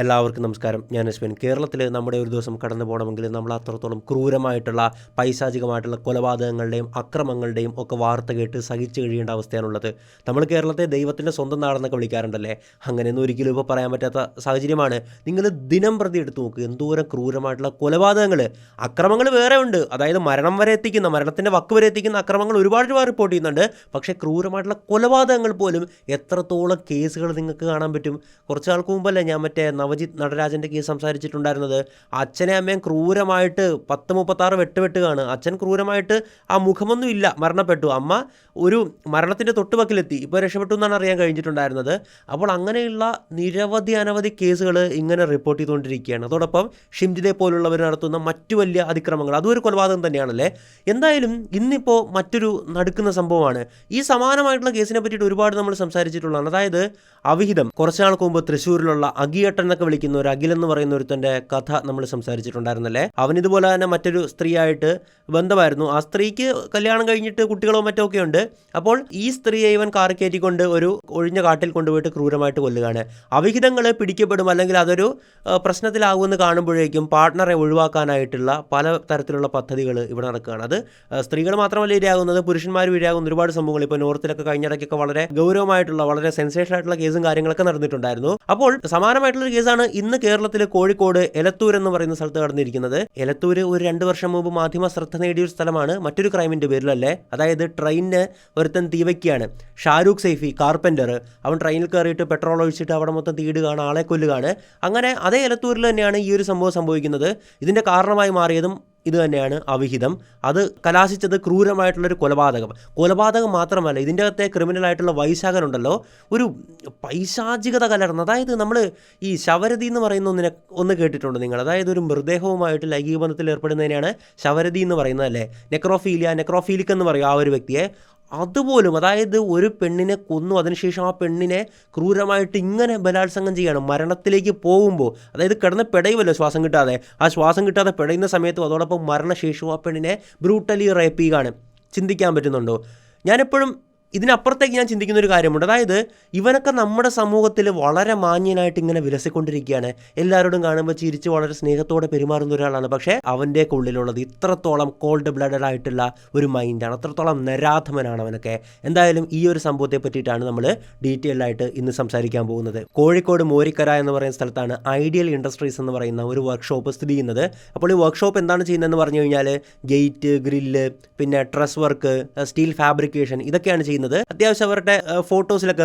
എല്ലാവർക്കും നമസ്കാരം. ഞാൻ അശ്വിൻ. കേരളത്തിൽ നമ്മുടെ ഒരു ദിവസം കടന്നു പോകണമെങ്കിൽ നമ്മൾ അത്രത്തോളം ക്രൂരമായിട്ടുള്ള പൈശാചികമായിട്ടുള്ള കൊലപാതകങ്ങളുടെയും അക്രമങ്ങളുടെയും ഒക്കെ വാർത്ത കേട്ട് സഹിച്ചു കഴിയേണ്ട അവസ്ഥയാണുള്ളത്. നമ്മൾ കേരളത്തെ ദൈവത്തിൻ്റെ സ്വന്തം നാടെന്നൊക്കെ വിളിക്കാറുണ്ടല്ലേ. അങ്ങനെയൊന്നും ഒരിക്കലും ഇപ്പോൾ പറയാൻ പറ്റാത്ത സാഹചര്യമാണ്. നിങ്ങൾ ദിനം പ്രതി എടുത്തു നോക്കുക, എന്തോരം ക്രൂരമായിട്ടുള്ള കൊലപാതകങ്ങൾ, അക്രമങ്ങൾ വേറെ ഉണ്ട്. അതായത് മരണത്തിൻ്റെ വക്ക് വരെ എത്തിക്കുന്ന അക്രമങ്ങൾ ഒരുപാട് റിപ്പോർട്ട് ചെയ്യുന്നുണ്ട്. പക്ഷേ ക്രൂരമായിട്ടുള്ള കൊലപാതകങ്ങൾ പോലും എത്രത്തോളം കേസുകൾ നിങ്ങൾക്ക് കാണാൻ പറ്റും. കുറച്ച് നാൾക്ക് മുമ്പല്ലേ ഞാൻ നവജിത്ത് നടരാജൻ്റെ കേസ് സംസാരിച്ചിട്ടുണ്ടായിരുന്നത്. അച്ഛനെ അമ്മയും ക്രൂരമായിട്ട് 36 വെട്ടുകയാണ്. അച്ഛൻ ക്രൂരമായിട്ട് ആ മുഖമൊന്നും ഇല്ല, മരണപ്പെട്ടു. അമ്മ ഒരു മരണത്തിൻ്റെ തൊട്ടുപക്കിലെത്തി, ഇപ്പോൾ രക്ഷപ്പെട്ടു എന്നാണ് അറിയാൻ കഴിഞ്ഞിട്ടുണ്ടായിരുന്നത്. അപ്പോൾ അങ്ങനെയുള്ള അനവധി കേസുകൾ ഇങ്ങനെ റിപ്പോർട്ട് ചെയ്തുകൊണ്ടിരിക്കുകയാണ്. അതോടൊപ്പം ഷിംജിനെ പോലുള്ളവർ നടത്തുന്ന മറ്റു വലിയ അതിക്രമങ്ങൾ, അതും ഒരു കൊലപാതകം തന്നെയാണല്ലേ. എന്തായാലും ഇന്നിപ്പോൾ മറ്റൊരു നടക്കുന്ന സംഭവമാണ്. ഈ സമാനമായിട്ടുള്ള കേസിനെ പറ്റിയിട്ട് ഒരുപാട് നമ്മൾ സംസാരിച്ചിട്ടുള്ളതാണ്. അതായത് അവിഹിതം. കുറച്ച് നാൾക്ക് മുമ്പ് തൃശ്ശൂരിലുള്ള അഗിയേട്ടൻ എന്നൊക്കെ വിളിക്കുന്ന ഒരു അഖിൽ എന്ന് പറയുന്ന ഒരുത്തൻ്റെ കഥ നമ്മൾ സംസാരിച്ചിട്ടുണ്ടായിരുന്നല്ലേ. അവനിതുപോലെ തന്നെ മറ്റൊരു സ്ത്രീയായിട്ട് ബന്ധമായിരുന്നു. ആ സ്ത്രീക്ക് കല്യാണം കഴിഞ്ഞിട്ട് കുട്ടികളോ മറ്റോ ഒക്കെ ഉണ്ട്. അപ്പോൾ ഈ സ്ത്രീയെ ഇവൻ കാറി കയറ്റിക്കൊണ്ട് ഒരു ഒഴിഞ്ഞ കാട്ടിൽ കൊണ്ടുപോയിട്ട് ക്രൂരമായിട്ട് കൊല്ലുകയാണ്. അവിഹിതങ്ങൾ പിടിക്കപ്പെടും, അല്ലെങ്കിൽ അതൊരു പ്രശ്നത്തിലാകുമെന്ന് കാണുമ്പോഴേക്കും പാർട്ട്ണറെ ഒഴിവാക്കാനായിട്ടുള്ള പല തരത്തിലുള്ള പദ്ധതികൾ ഇവിടെ നടക്കുകയാണ്. അത് സ്ത്രീകൾ മാത്രമല്ല ഇരയാകുന്നത്, പുരുഷന്മാരും ഇരയാകുന്ന ഒരുപാട് സംഭവങ്ങൾ ഇപ്പോൾ നോർത്തിലൊക്കെ കഴിഞ്ഞിടയ്ക്കൊക്കെ വളരെ ഗൗരവമായിട്ടുള്ള വളരെ സെൻസേഷൻ ആയിട്ടുള്ള കേസും കാര്യങ്ങളൊക്കെ നടന്നിട്ടുണ്ടായിരുന്നു. അപ്പോൾ സമാനമായിട്ടുള്ളൊരു കേസാണ് ഇന്ന് കേരളത്തിൽ കോഴിക്കോട് എലത്തൂർ എന്ന് പറയുന്ന സ്ഥലത്ത് നടന്നിരിക്കുന്നത്. എലത്തൂർ ഒരു 2 വർഷം മുമ്പ് മാധ്യമ ശ്രദ്ധ നേടിയ ഒരു സ്ഥലമാണ്, മറ്റൊരു ക്രൈമിൻ്റെ പേരിലല്ലേ. അതായത് ട്രെയിനിന് ഒരുത്തൻ തീവയ്ക്കാണ്. ഷാരൂഖ് സൈഫി കാർപ്പൻ്റർ, അവൻ ട്രെയിനിൽ കയറിയിട്ട് പെട്രോൾ ഒഴിച്ചിട്ട് അവിടെ മൊത്തം തീടുകയാണ്, ആളെ കൊല്ലുകയാണ്. അങ്ങനെ അതേ എലത്തൂരിൽ തന്നെയാണ് ഈ ഒരു സംഭവം സംഭവിക്കുന്നത്. ഇതിൻ്റെ കാരണമായി മാറിയതും ഇത് തന്നെയാണ്, അവിഹിതം. അത് കലാശിച്ചത് ക്രൂരമായിട്ടുള്ളൊരു കൊലപാതകം മാത്രമല്ല, ഇതിൻ്റെ അകത്തെ ക്രിമിനലായിട്ടുള്ള വൈശാഖനുണ്ടല്ലോ, ഒരു പൈശാചികത കലർന്ന്. അതായത് നമ്മൾ ഈ ശവരതി എന്ന് പറയുന്ന ഒന്ന് കേട്ടിട്ടുണ്ട് നിങ്ങൾ. അതായത് ഒരു മൃതദേഹവുമായിട്ട് ലൈംഗിക ബന്ധത്തിൽ ഏർപ്പെടുന്നതിനാണ് ശവരതി എന്ന് പറയുന്നത് അല്ലേ. നെക്രോഫീലിക് എന്ന് പറയും ആ ഒരു വ്യക്തിയെ. അതുപോലും, അതായത് ഒരു പെണ്ണിനെ കൊന്നു, അതിനുശേഷം ആ പെണ്ണിനെ ക്രൂരമായിട്ട് ഇങ്ങനെ ബലാത്സംഗം ചെയ്യണം മരണത്തിലേക്ക് പോകുമ്പോൾ. അതായത് കിടന്ന് പെടയുമല്ലോ ശ്വാസം കിട്ടാതെ, ആ ശ്വാസം കിട്ടാതെ പെടയുന്ന സമയത്തും അതോടൊപ്പം മരണശേഷവും ആ പെണ്ണിനെ ബ്രൂട്ടലി റേപ്പ് ചെയ്യുകയാണ്. ചിന്തിക്കാൻ പറ്റുന്നുണ്ടോ? ഞാനെപ്പോഴും ഇതിനപ്പുറത്തേക്ക് ഞാൻ ചിന്തിക്കുന്ന ഒരു കാര്യമുണ്ട്. അതായത് ഇവനൊക്കെ നമ്മുടെ സമൂഹത്തിൽ വളരെ മാന്യനായിട്ട് ഇങ്ങനെ വിലസിക്കൊണ്ടിരിക്കുകയാണ്. എല്ലാവരോടും കാണുമ്പോൾ ചിരിച്ച് വളരെ സ്നേഹത്തോടെ പെരുമാറുന്ന ഒരാളാണ്. പക്ഷേ അവൻ്റെ ഉള്ളിലുള്ളത് ഇത്രത്തോളം കോൾഡ് ബ്ലഡഡ് ആയിട്ടുള്ള ഒരു മൈൻഡാണ്, അത്രത്തോളം നരാധമനാണ് അവനൊക്കെ. എന്തായാലും ഈ ഒരു സംഭവത്തെ പറ്റിയിട്ടാണ് നമ്മൾ ഡീറ്റെയിൽ ആയിട്ട് ഇന്ന് സംസാരിക്കാൻ പോകുന്നത്. കോഴിക്കോട് മോരിക്കര എന്ന് പറയുന്ന സ്ഥലത്താണ് ഐഡിയൽ ഇൻഡസ്ട്രീസ് എന്ന് പറയുന്ന ഒരു വർക്ക്ഷോപ്പ് സ്ഥിതി ചെയ്യുന്നത്. അപ്പോൾ ഈ വർക്ക്ഷോപ്പ് എന്താണ് ചെയ്യുന്നതെന്ന് പറഞ്ഞു കഴിഞ്ഞാൽ ഗേറ്റ്, ഗ്രില്ല്, പിന്നെ ട്രസ് വർക്ക്, സ്റ്റീൽ ഫാബ്രിക്കേഷൻ, ഇതൊക്കെയാണ് ചെയ്യുന്നത്. അത്യാവശ്യം അവരുടെ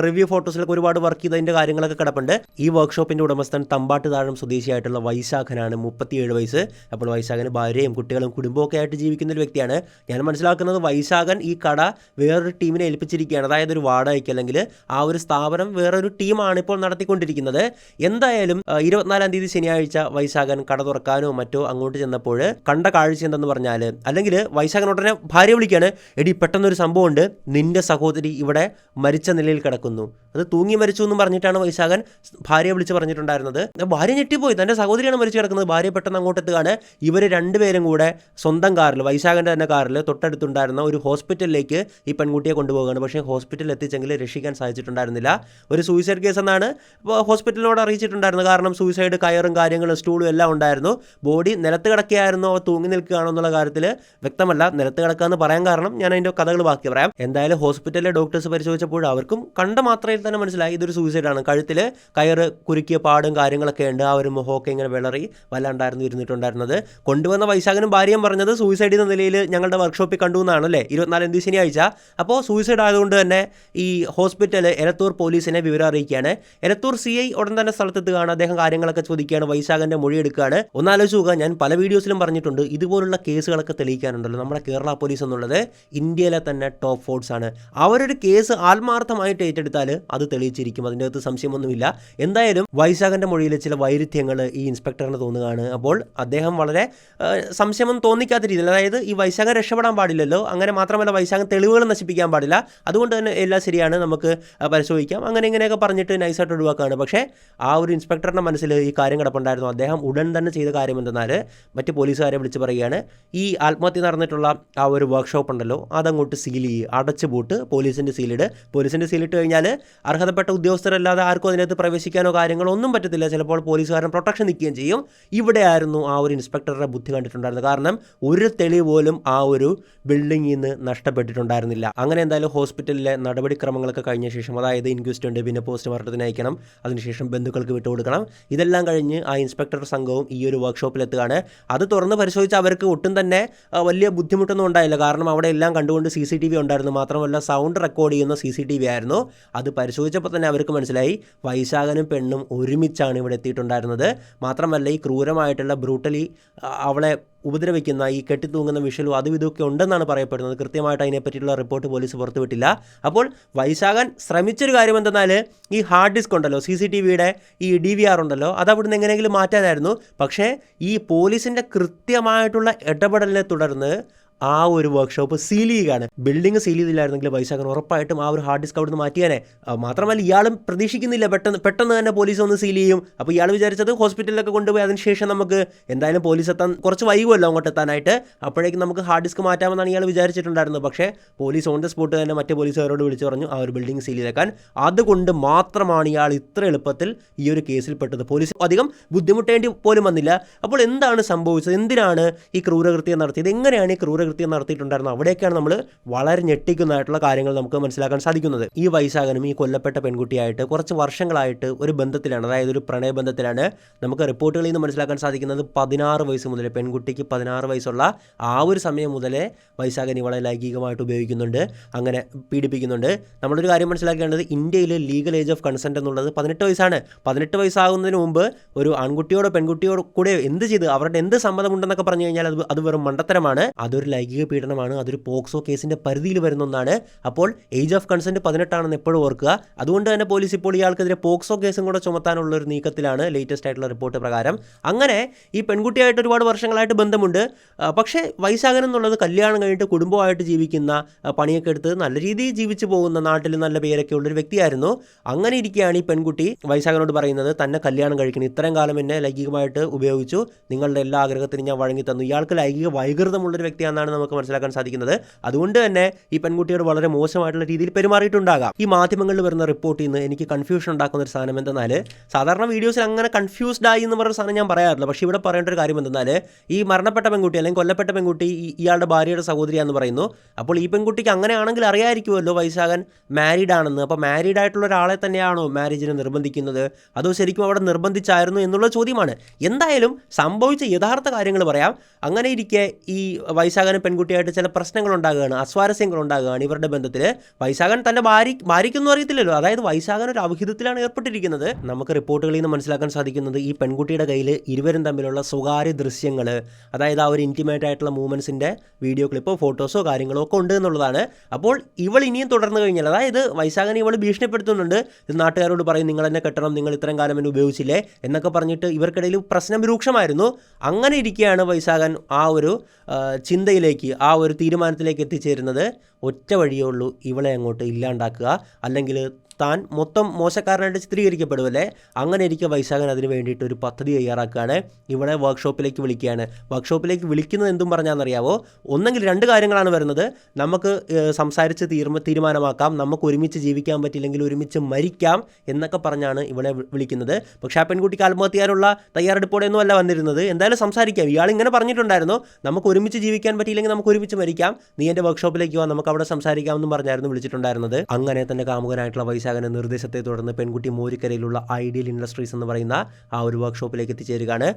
റിവ്യൂ ഫോട്ടോസിലൊക്കെ ഒരുപാട് വർക്ക് ചെയ്തതിൻ്റെ കാര്യങ്ങളൊക്കെ കിടപ്പുണ്ട്. ഈ വർക്ക്ഷോപ്പിൻ്റെ ഉടമസ്ഥൻ തമ്പാട്ട് താഴം സ്വദേശിയായിട്ടുള്ള വൈശാഖനാണ്, 37 വയസ്സ്. അപ്പോൾ വൈശാഖന് ഭാര്യയും കുട്ടികളും കുടുംബമൊക്കെ ആയിട്ട് ജീവിക്കുന്ന ഒരു വ്യക്തിയാണ്. ഞാൻ മനസ്സിലാക്കുന്നത് വൈശാഖൻ ഈ കട വേറൊരു ടീമിനെ ഏൽപ്പിച്ചിരിക്കുകയാണ്. അതായത് ഒരു വാടകയ്ക്ക്, അല്ലെങ്കിൽ ആ ഒരു സ്ഥാപനം വേറൊരു ടീമാണ് ഇപ്പോൾ നടത്തിക്കൊണ്ടിരിക്കുന്നത്. എന്തായാലും 24-ാം തീയതി ശനിയാഴ്ച വൈശാഖൻ കട തുറക്കാനോ മറ്റോ അങ്ങോട്ട് ചെന്നപ്പോൾ കണ്ട കാഴ്ച എന്തെന്ന് പറഞ്ഞാൽ, അല്ലെങ്കിൽ വൈശാഖനോടനെ ഭാര്യ വിളിക്കുകയാണ്, എടി പെട്ടെന്നൊരു സംഭവമുണ്ട്, നിന്റെ സഹോദരി ഇവിടെ മരിച്ച നിലയിൽ കിടക്കുന്നു. അത് തൂങ്ങി മരിച്ചു എന്നും പറഞ്ഞിട്ടാണ് വൈശാഖൻ ഭാര്യയെ വിളിച്ച് പറഞ്ഞിട്ടുണ്ടായിരുന്നത്. ഭാര്യ ഞെട്ടിപ്പോയി, തൻ്റെ സഹോദരിയാണ് മരിച്ചു കിടക്കുന്നത്. ഭാര്യ പെട്ടെന്ന് അങ്ങോട്ട് എത്തുകയാണ്. ഇവർ രണ്ടുപേരും കൂടെ സ്വന്തം കാറിൽ, വൈശാഖൻ്റെ തന്നെ കാറിൽ തൊട്ടടുത്തുണ്ടായിരുന്ന ഒരു ഹോസ്പിറ്റലിലേക്ക് ഈ പെൺകുട്ടിയെ കൊണ്ടുപോവുകയാണ്. പക്ഷേ ഹോസ്പിറ്റലിൽ എത്തിച്ചെങ്കിൽ രക്ഷിക്കാൻ സാധിച്ചിട്ടുണ്ടായിരുന്നില്ല. ഒരു സൂയിസൈഡ് കേസ് എന്നാണ് ഹോസ്പിറ്റലിനോട് അറിയിച്ചിട്ടുണ്ടായിരുന്നത്. കാരണം സൂയിസൈഡ് കയറും കാര്യങ്ങളും സ്റ്റൂളും എല്ലാം ഉണ്ടായിരുന്നു. ബോഡി നിലത്ത് കിടക്കുകയായിരുന്നോ തൂങ്ങി നിൽക്കുകയാണോ എന്നുള്ള കാര്യത്തിൽ വ്യക്തമല്ല. നിലത്ത് കിടക്കുക എന്ന് പറയാൻ കാരണം ഞാൻ അതിൻ്റെ കഥകൾ ബാക്കി പറയാം. എന്തായാലും ഹോസ്പിറ്റലിലെ ഡോക്ടേഴ്സ് പരിശോധിച്ചപ്പോൾ അവർക്കും കണ്ട മാത്രയിൽ തന്നെ മനസ്സിലായി ഇതൊരു സൂയിസൈഡാണ്. കഴുത്തിൽ കയറ് കുരുക്കിയ പാടും കാര്യങ്ങളൊക്കെ ഉണ്ട്. ആ ഒരു മുഖമൊക്കെ ഇങ്ങനെ വിളറി വല്ലാണ്ടായിരുന്നു ഇരുന്നിട്ടുണ്ടായിരുന്നത്. കൊണ്ടുവന്ന വൈശാഖനും ഭാര്യയും പറഞ്ഞത് സൂയിസൈഡ് എന്ന നിലയിൽ ഞങ്ങളുടെ വർക്ക്ഷോപ്പിൽ കണ്ടു എന്നാണല്ലേ. 24-ാം തീയതി ശനിയാഴ്ച. അപ്പോൾ സൂയിസൈഡ് ആയതുകൊണ്ട് തന്നെ ഈ ഹോസ്പിറ്റൽ എലത്തൂർ പോലീസിനെ വിവരം അറിയിക്കുകയാണ്. എലത്തൂർ CI ഉടൻ തന്നെ സ്ഥലത്തെത്തുകയാണ്. അദ്ദേഹം കാര്യങ്ങളൊക്കെ ചോദിക്കുകയാണ്, വൈശാഖൻ്റെ മൊഴിയെടുക്കുകയാണ്. ഒന്നാലോചിച്ച് നോക്കുക, ഞാൻ പല വീഡിയോസിലും പറഞ്ഞിട്ടുണ്ട്, ഇതുപോലുള്ള കേസുകളൊക്കെ തെളിയിക്കാനുണ്ടല്ലോ നമ്മുടെ കേരള പോലീസ് എന്നുള്ളത് ഇന്ത്യയിലെ തന്നെ ടോപ്പ് ഫോഴ്സ് ആണ്. അവരൊരു കേസ് ആത്മാർത്ഥമായിട്ട് ഏറ്റെടുത്താൽ അത് തെളിയിച്ചിരിക്കും, അതിൻ്റെ അകത്ത് സംശയമൊന്നുമില്ല. എന്തായാലും വൈശാഖൻ്റെ മൊഴിയിൽ ചില വൈരുദ്ധ്യങ്ങൾ ഈ ഇൻസ്പെക്ടറിന് തോന്നുകയാണ്. അപ്പോൾ അദ്ദേഹം വളരെ സംശയമൊന്നും തോന്നിക്കാത്ത രീതിയിൽ, അതായത് ഈ വൈശാഖൻ രക്ഷപ്പെടാൻ പാടില്ലല്ലോ, അങ്ങനെ മാത്രമല്ല വൈശാഖൻ തെളിവുകൾ നശിപ്പിക്കാൻ പാടില്ല, അതുകൊണ്ട് തന്നെ എല്ലാം ശരിയാണ്, നമുക്ക് പരിശോധിക്കാം, അങ്ങനെ ഇങ്ങനെയൊക്കെ പറഞ്ഞിട്ട് നൈസായിട്ട് ഒഴിവാക്കുകയാണ്. പക്ഷേ ആ ഒരു ഇൻസ്പെക്ടറുടെ മനസ്സിൽ ഈ കാര്യം കിടപ്പുണ്ടായിരുന്നു. അദ്ദേഹം ഉടൻ തന്നെ ചെയ്ത കാര്യം എന്തെന്നാൽ മറ്റ് പോലീസുകാരെ വിളിച്ച് പറയുകയാണ്, ഈ ആത്മഹത്യ നടന്നിട്ടുള്ള ആ ഒരു വർക്ക്ഷോപ്പ് ഉണ്ടല്ലോ അതങ്ങോട്ട് സീൽ ചെയ്യുക, അടച്ചു പൂട്ട്, പോലീസിൻ്റെ സീലിട്ട് കഴിഞ്ഞാൽ അർഹതപ്പെട്ട ഉദ്യോഗസ്ഥരല്ലാതെ ആർക്കും അതിനകത്ത് പ്രവേശിക്കാനോ കാര്യങ്ങളോ ഒന്നും പറ്റത്തില്ല. ചിലപ്പോൾ പോലീസുകാരൻ പ്രൊട്ടക്ഷൻ നിൽക്കുകയും ചെയ്യും. ഇവിടെയായിരുന്നു ആ ഒരു ഇൻസ്പെക്ടറുടെ ബുദ്ധി കണ്ടിട്ടുണ്ടായിരുന്നത്. കാരണം ഒരു തെളിവ് പോലും ആ ഒരു ബിൽഡിങ്ങിൽ നിന്ന് നഷ്ടപ്പെട്ടിട്ടുണ്ടായിരുന്നില്ല. അങ്ങനെ എന്തായാലും ഹോസ്പിറ്റലിലെ നടപടിക്രമങ്ങളൊക്കെ കഴിഞ്ഞ ശേഷം, അതായത് ഇൻക്വസ്റ്റ് ഉണ്ട്, പിന്നെ പോസ്റ്റ്മോർട്ടത്തിന് അയക്കണം, അതിനുശേഷം ബന്ധുക്കൾക്ക് വിട്ടുകൊടുക്കണം. ഇതെല്ലാം കഴിഞ്ഞ് ആ ഇൻസ്പെക്ടർ സംഘവും ഈ ഒരു വർക്ക്ഷോപ്പിലെത്തുകയാണ്. അത് തുറന്ന് പരിശോധിച്ച് അവർക്ക് ഒട്ടും തന്നെ വലിയ ബുദ്ധിമുട്ടൊന്നും ഉണ്ടായില്ല. കാരണം അവിടെ എല്ലാം കണ്ടുകൊണ്ട് CCTV ഉണ്ടായിരുന്നു. മാത്രമല്ല സൗണ്ട് റെക്കോർഡ് ചെയ്യുന്ന CCTV ആയിരുന്നു. അത് പരിശോധിച്ചപ്പോൾ തന്നെ അവർക്ക് മനസ്സിലായി വൈശാഖനും പെണ്ണും ഒരുമിച്ചാണ് ഇവിടെ എത്തിയിട്ടുണ്ടായിരുന്നത്. മാത്രമല്ല ഈ ക്രൂരമായിട്ടുള്ള ബ്രൂട്ടലി അവളെ ഉപദ്രവിക്കുന്ന ഈ കെട്ടിത്തൂങ്ങുന്ന വിഷലും അതും ഇതൊക്കെ ഉണ്ടെന്നാണ് പറയപ്പെടുന്നത്. കൃത്യമായിട്ട് അതിനെപ്പറ്റിയുള്ള റിപ്പോർട്ട് പോലീസ് പുറത്തുവിട്ടില്ല. അപ്പോൾ വൈശാഖൻ ശ്രമിച്ചൊരു കാര്യം എന്തെന്നാൽ ഈ ഹാർഡ് ഡിസ്ക് ഉണ്ടല്ലോ, CCTVയുടെ ഈ DVR ഉണ്ടല്ലോ, അത് അവിടുന്ന് എങ്ങനെയെങ്കിലും മാറ്റാനായിരുന്നു. പക്ഷേ ഈ പോലീസിൻ്റെ കൃത്യമായിട്ടുള്ള ഇടപെടലിനെ തുടർന്ന് ആ ഒരു വർക്ക്ഷോപ്പ് സീൽ ചെയ്യുകയാണ്. ബിൽഡിംഗ് സീൽ ചെയ്തില്ലായിരുന്നെങ്കിൽ വൈശാഖൻ ഉറപ്പായിട്ടും ആ ഒരു ഹാർഡ് ഡിസ്ക് അവിടുന്ന് മാറ്റിയാനേ. മാത്രമല്ല ഇയാളും പ്രതീക്ഷിക്കുന്നില്ല പെട്ടെന്ന് തന്നെ പോലീസ് ഒന്ന് സീൽ ചെയ്യും. അപ്പോൾ ഇയാൾ വിചാരിച്ചത് ഹോസ്പിറ്റലിലൊക്കെ കൊണ്ടുപോയി അതിനുശേഷം നമുക്ക് എന്തായാലും പോലീസ് എത്താൻ കുറച്ച് വൈകുമല്ലോ അങ്ങോട്ട് എത്താനായിട്ട്, അപ്പോഴേക്കും നമുക്ക് ഹാർഡ് ഡിസ്ക് മാറ്റാമെന്നാണ് ഇയാൾ വിചാരിച്ചിട്ടുണ്ടായിരുന്നത്. പക്ഷേ പോലീസ് ഓൺ ദ സ്പോട്ട് തന്നെ മറ്റു പോലീസുകാരോട് വിളിച്ചു പറഞ്ഞു ആ ഒരു ബിൽഡിംഗ് സീൽ ചെയ്തേക്കാൻ. അതുകൊണ്ട് മാത്രമാണ് ഇയാൾ ഇത്ര എളുപ്പത്തിൽ ഈ ഒരു കേസിൽ പെട്ടത്. പോലീസ് അധികം ബുദ്ധിമുട്ടേണ്ടി പോലും വന്നില്ല. അപ്പോൾ എന്താണ് സംഭവിച്ചത്? എന്തിനാണ് ഈ ക്രൂരകൃത്യം നടത്തിയത്? എങ്ങനെയാണ് ഈ ക്രൂരകൃത്യം നടത്തിയിട്ടുണ്ടായിരുന്നത്? അവിടെയൊക്കെയാണ് നമ്മൾ വളരെ ഞെട്ടിക്കുന്നതായിട്ടുള്ള കാര്യങ്ങൾ നമുക്ക് മനസ്സിലാക്കാൻ സാധിക്കുന്നത്. ഈ വൈശാഖനും ഈ കൊല്ലപ്പെട്ട പെൺകുട്ടിയായിട്ട് കുറച്ച് വർഷങ്ങളായിട്ട് ഒരു ബന്ധത്തിലാണ്, അതായത് ഒരു പ്രണയബന്ധത്തിലാണ്. നമുക്ക് റിപ്പോർട്ടുകളിൽ നിന്ന് മനസ്സിലാക്കാൻ സാധിക്കുന്നത് 16 വയസ്സ് മുതലേ, പെൺകുട്ടിക്ക് 16 വയസ്സുള്ള ആ ഒരു സമയം മുതലേ വൈശാഖൻ ഇവളെ ലൈംഗികമായിട്ട് ഉപയോഗിക്കുന്നുണ്ട്, അങ്ങനെ പീഡിപ്പിക്കുന്നുണ്ട്. നമ്മളൊരു കാര്യം മനസ്സിലാക്കേണ്ടത്, ഇന്ത്യയിൽ ലീഗൽ ഏജ് ഓഫ് കൺസെൻറ്റ് എന്നുള്ളത് 18 വയസ്സാണ്. 18 വയസ്സാകുന്നതിന് മുമ്പ് ഒരു ആൺകുട്ടിയോടോ പെൺകുട്ടിയോടോ കൂടെ എന്ത് ചെയ്ത് അവരുടെ എന്ത് സമ്മതമുണ്ടെന്നൊക്കെ പറഞ്ഞു കഴിഞ്ഞാൽ അത് വെറും മണ്ടത്തരമാണ്. അതൊരു ലൈംഗിക പീഡനമാണ്. അതൊരു പോക്സോ കേസിൻ്റെ പരിധിയിൽ വരുന്ന ഒന്നാണ്. അപ്പോൾ ഏജ് ഓഫ് കൺസെൻറ്റ് 18 ആണെന്ന് എപ്പോഴും ഓർക്കുക. അതുകൊണ്ട് തന്നെ പോലീസ് ഇപ്പോൾ ഇയാൾക്കെതിരെ പോക്സോ കേസും കൂടെ ചുമത്താനുള്ള ഒരു നീക്കത്തിലാണ്, ലേറ്റസ്റ്റ് ആയിട്ടുള്ള റിപ്പോർട്ട് പ്രകാരം. അങ്ങനെ ഈ പെൺകുട്ടിയായിട്ട് ഒരുപാട് വർഷങ്ങളായിട്ട് ബന്ധമുണ്ട്. പക്ഷേ വൈശാഖൻ എന്നുള്ളത് കല്യാണം കഴിഞ്ഞിട്ട് കുടുംബമായിട്ട് ജീവിക്കുന്ന, പണിയൊക്കെ എടുത്ത് നല്ല രീതിയിൽ ജീവിച്ചു പോകുന്ന, നാട്ടിൽ നല്ല പേരൊക്കെ ഉള്ളൊരു വ്യക്തിയായിരുന്നു. അങ്ങനെ ഇരിക്കുകയാണ് ഈ പെൺകുട്ടി വൈശാഖനോട് പറയുന്നത് തന്നെ കല്യാണം കഴിക്കണം, ഇത്രയും കാലം എന്നെ ലൈംഗികമായിട്ട് ഉപയോഗിച്ചു, നിങ്ങളുടെ എല്ലാ ആഗ്രഹത്തിനും ഞാൻ വഴങ്ങി തന്നു. ഇയാൾക്ക് ലൈംഗിക വൈകൃതമുള്ളൊരു വ്യക്തിയാണെന്നാണ് നമുക്ക് മനസ്സിലാക്കാൻ സാധിക്കുന്നത്. അതുകൊണ്ട് തന്നെ ഈ പെൺകുട്ടിയോട് വളരെ മോശമായിട്ടുള്ള രീതിയിൽ പെരുമാറിയിട്ടുണ്ടാകാം. ഈ മാധ്യമങ്ങളിൽ വരുന്ന റിപ്പോർട്ടിൽ നിന്ന് എനിക്ക് കൺഫ്യൂഷൻ ഉണ്ടാക്കുന്ന ഒരു സാധനം എന്തെന്നാൽ, സാധാരണ വീഡിയോസിൽ അങ്ങനെ കൺഫ്യൂസ്ഡ് ആയി എന്ന് പറഞ്ഞ സാധനം ഞാൻ പറയാറില്ല. പക്ഷേ ഇവിടെ പറയേണ്ട ഒരു കാര്യം എന്തെന്നാൽ, ഈ മരണപ്പെട്ട പെൺകുട്ടി അല്ലെങ്കിൽ കൊല്ലപ്പെട്ട പെൺകുട്ടി ഇയാളുടെ ഭാര്യയുടെ സഹോദരിയാണെന്ന് പറയുന്നു. അപ്പോൾ ഈ പെൺകുട്ടിക്ക് അങ്ങനെയാണെങ്കിൽ അറിയാമായിരിക്കുമല്ലോ വൈശാഖൻ മാരീഡ് ആണെന്ന്. അപ്പോൾ മാരീഡ് ആയിട്ടുള്ള ഒരാളെ തന്നെയാണോ മാരേജിന് നിർബന്ധിക്കുന്നത്, അതോ ശരിക്കും അവിടെ നിർബന്ധിച്ചായിരുന്നു എന്നുള്ള ചോദ്യമാണ്. എന്തായാലും സംഭവിച്ച യഥാർത്ഥ കാര്യങ്ങൾ പറയാം. അങ്ങനെ ഇരിക്കെ ഈ വൈശാഖന് പെൺകുട്ടിയായിട്ട് ചില പ്രശ്നങ്ങളുണ്ടാകുകയാണ്, അസ്വാരസ്യങ്ങളുണ്ടാകുകയാണ് ഇവരുടെ ബന്ധത്തിൽ. വൈശാഖൻ തൻ്റെ ഭാര്യയ്ക്കൊന്നും അറിയത്തില്ലല്ലോ, അതായത് വൈശാഖൻ ഒരു അവിഹിതത്തിലാണ് ഏർപ്പെട്ടിരിക്കുന്നത്. നമുക്ക് റിപ്പോർട്ടുകളിൽ നിന്ന് മനസ്സിലാക്കാൻ സാധിക്കുന്നത് ഈ പെൺകുട്ടിയുടെ കയ്യിൽ ഇരുവരും തമ്മിലുള്ള സ്വകാര്യ ദൃശ്യങ്ങൾ, അതായത് ആ ഒരു ഇൻറ്റിമേറ്റ് ആയിട്ടുള്ള മൂവ്മെൻറ്റ്സിൻ്റെ വീഡിയോ ക്ലിപ്പോ ഫോട്ടോസോ കാര്യങ്ങളോ ഒക്കെ ഉണ്ട് എന്നുള്ളതാണ്. അപ്പോൾ ഇവൾ ഇനിയും തുടർന്നു കഴിഞ്ഞാൽ, അതായത് വൈശാഖൻ ഇവൾ ഭീഷണിപ്പെടുത്തുന്നുണ്ട്, നാട്ടുകാരോട് പറയും നിങ്ങൾ എന്നെ കെട്ടണം, നിങ്ങൾ ഇത്രയും കാലം എന്നെ ഉപയോഗിച്ചില്ലേ എന്നൊക്കെ പറഞ്ഞിട്ട് ഇവർക്കിടയിൽ പ്രശ്നം രൂക്ഷമായിരുന്നു. അങ്ങനെ ഇരിക്കുകയാണ് വൈശാഖൻ ആ ഒരു ചിന്തയിലേക്ക്, ആ ഒരു തീരുമാനത്തിലേക്ക് എത്തിച്ചേരുന്നത്. ഒറ്റ വഴിയേ ഉള്ളൂ, ഇവളെ അങ്ങോട്ട് ഇല്ലാണ്ടാക്കുക, അല്ലെങ്കിൽ താൻ മൊത്തം മോശക്കാരനായിട്ട് ചിത്രീകരിക്കപ്പെടുമല്ലേ. അങ്ങനെ ഇരിക്കുക വൈശാഖൻ അതിന് വേണ്ടിയിട്ട് ഒരു പദ്ധതി തയ്യാറാക്കുകയാണ്. ഇവിടെ വർക്ക്ഷോപ്പിലേക്ക് വിളിക്കുകയാണ്. വർക്ക്ഷോപ്പിലേക്ക് വിളിക്കുന്നത് എന്തും പറഞ്ഞാണെന്നറിയാവോ, ഒന്നെങ്കിൽ രണ്ട് കാര്യങ്ങളാണ് വരുന്നത്. നമുക്ക് സംസാരിച്ച് തീരുമാനമാക്കാം, നമുക്ക് ഒരുമിച്ച് ജീവിക്കാൻ പറ്റില്ലെങ്കിൽ ഒരുമിച്ച് മരിക്കാം എന്നൊക്കെ പറഞ്ഞാണ് ഇവളെ വിളിക്കുന്നത്. പക്ഷേ ആ പെൺകുട്ടിക്ക് ആത്മഹത്യ ചെയ്യാനുള്ള തയ്യാറെടുപ്പോടെയൊന്നും അല്ല വന്നിരുന്നത്. എന്തായാലും സംസാരിക്കാം, ഇയാൾ ഇങ്ങനെ പറഞ്ഞിട്ടുണ്ടായിരുന്നു, നമുക്ക് ഒരുമിച്ച് ജീവിക്കാൻ പറ്റിയില്ലെങ്കിൽ നമുക്ക് ഒരുമിച്ച് മരിക്കാം, നീ എൻ്റെ വർക്ക്ഷോപ്പിലേക്ക് വാ, നമുക്ക് അവിടെ സംസാരിക്കാമെന്നും പറഞ്ഞായിരുന്നു വിളിച്ചിട്ടുണ്ടായിരുന്നത്. അങ്ങനെ തന്നെ കാമുകനായിട്ടുള്ള വൈശാഖന്റെ നിർദ്ദേശത്തെ തുടർന്ന് പെൺകുട്ടി മോരിക്കരയിലുള്ള ഐഡിയൽ ഇൻഡസ്ട്രീസ് എന്ന് പറയുന്ന ആ ഒരു വർക്ക്ഷോപ്പിലേക്ക് എത്തിച്ചേരുകയാണ്.